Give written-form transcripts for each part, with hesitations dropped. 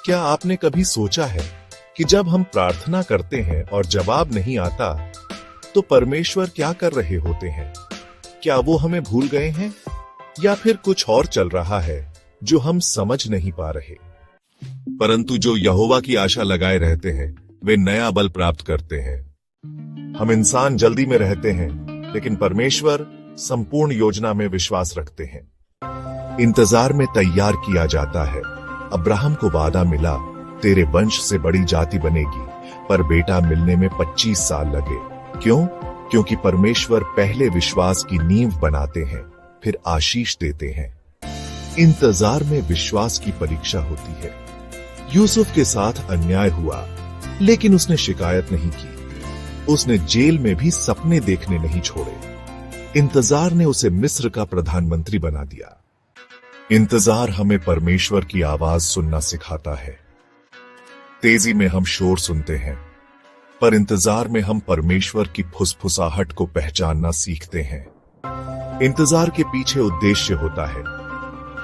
क्या आपने कभी सोचा है कि जब हम प्रार्थना करते हैं और जवाब नहीं आता तो परमेश्वर क्या कर रहे होते हैं? क्या वो हमें भूल गए हैं या फिर कुछ और चल रहा है जो हम समझ नहीं पा रहे? परंतु जो यहोवा की आशा लगाए रहते हैं वे नया बल प्राप्त करते हैं। हम इंसान जल्दी में रहते हैं, लेकिन परमेश्वर संपूर्ण योजना में विश्वास रखते हैं। इंतजार में तैयार किया जाता है। अब्राहम को वादा मिला, तेरे वंश से बड़ी जाति बनेगी, पर बेटा मिलने में 25 साल लगे। क्यों? क्योंकि परमेश्वर पहले विश्वास की नींव बनाते हैं, फिर आशीष देते हैं। इंतजार में विश्वास की परीक्षा होती है। यूसुफ के साथ अन्याय हुआ, लेकिन उसने शिकायत नहीं की। उसने जेल में भी सपने देखने नहीं छोड़े। इंतजार ने उसे मिस्र का प्रधानमंत्री बना दिया। इंतजार हमें परमेश्वर की आवाज सुनना सिखाता है। तेजी में हम शोर सुनते हैं, पर इंतजार में हम परमेश्वर की फुसफुसाहट को पहचानना सीखते हैं। इंतजार के पीछे उद्देश्य होता है।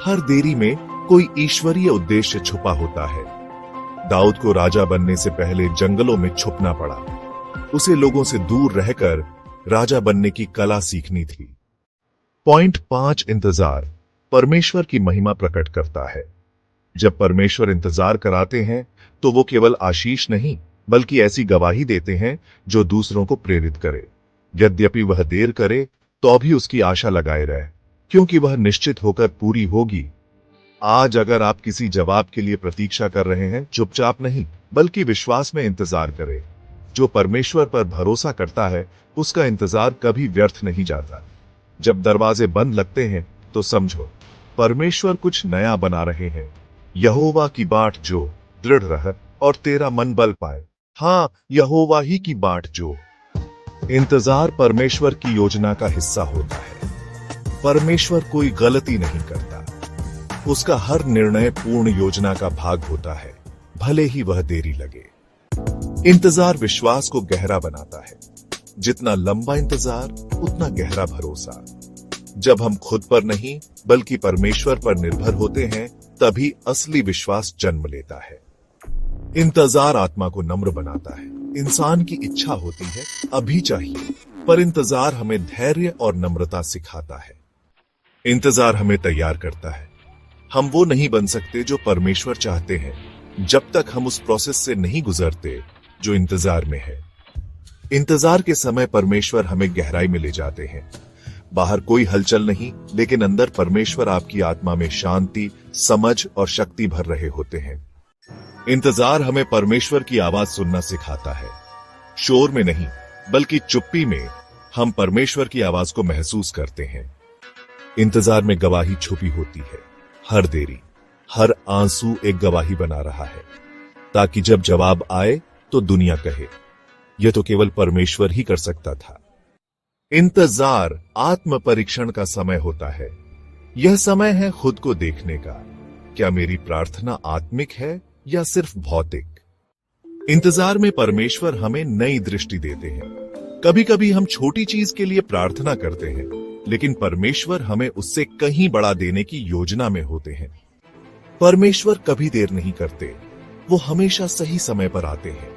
हर देरी में कोई ईश्वरीय उद्देश्य छुपा होता है। दाऊद को राजा बनने से पहले जंगलों में छुपना पड़ा। उसे लोगों से दूर रहकर राजा बनने की कला सीखनी थी। पॉइंट 5, इंतजार परमेश्वर की महिमा प्रकट करता है। जब परमेश्वर इंतजार कराते हैं तो वो केवल आशीष नहीं, बल्कि ऐसी गवाही देते हैं जो दूसरों को प्रेरित करे। यद्यपि वह देर करे तो भी उसकी आशा लगाए रहे, क्योंकि वह निश्चित होकर पूरी होगी। आज अगर आप किसी जवाब के लिए प्रतीक्षा कर रहे हैं, चुपचाप नहीं, बल्कि विश्वास में इंतजार करें। जो परमेश्वर पर भरोसा करता है उसका इंतजार कभी व्यर्थ नहीं जाता। जब दरवाजे बंद लगते हैं तो समझो परमेश्वर कुछ नया बना रहे हैं। यहोवा की बाट जो दृढ़ रहे और तेरा मन बल पाए। हाँ, यहोवा ही की बाट जो। इंतजार परमेश्वर की योजना का हिस्सा होता है। परमेश्वर कोई गलती नहीं करता। उसका हर निर्णय पूर्ण योजना का भाग होता है, भले ही वह देरी लगे। इंतजार विश्वास को गहरा बनाता है। जितना लंबा इंतजार उतना गहरा भरोसा। जब हम खुद पर नहीं बल्कि परमेश्वर पर निर्भर होते हैं, तभी असली विश्वास जन्म लेता है। इंतजार आत्मा को नम्र बनाता है। इंसान की इच्छा होती है अभी चाहिए, पर इंतजार हमें धैर्य और नम्रता सिखाता है। इंतजार हमें तैयार करता है। हम वो नहीं बन सकते जो परमेश्वर चाहते हैं, जब तक हम उस प्रोसेस से नहीं गुजरते जो इंतजार में है। इंतजार के समय परमेश्वर हमें गहराई में ले जाते हैं। बाहर कोई हलचल नहीं, लेकिन अंदर परमेश्वर आपकी आत्मा में शांति, समझ और शक्ति भर रहे होते हैं। इंतजार हमें परमेश्वर की आवाज सुनना सिखाता है। शोर में नहीं, बल्कि चुप्पी में हम परमेश्वर की आवाज को महसूस करते हैं। इंतजार में गवाही छुपी होती है। हर देरी, हर आंसू एक गवाही बना रहा है, ताकि जब जवाब आए तो दुनिया कहे, यह तो केवल परमेश्वर ही कर सकता था। इंतजार आत्म परीक्षण का समय होता है। यह समय है खुद को देखने का। क्या मेरी प्रार्थना आत्मिक है या सिर्फ भौतिक? इंतजार में परमेश्वर हमें नई दृष्टि देते हैं। कभी कभी हम छोटी चीज के लिए प्रार्थना करते हैं, लेकिन परमेश्वर हमें उससे कहीं बड़ा देने की योजना में होते हैं। परमेश्वर कभी देर नहीं करते, वो हमेशा सही समय पर आते हैं।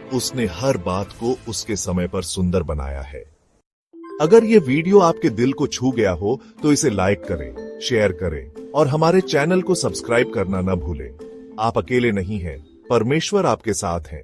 उसने हर बात को उसके समय पर सुंदर बनाया है। अगर ये वीडियो आपके दिल को छू गया हो तो इसे लाइक करें, शेयर करें और हमारे चैनल को सब्सक्राइब करना न भूलें। आप अकेले नहीं हैं, परमेश्वर आपके साथ हैं।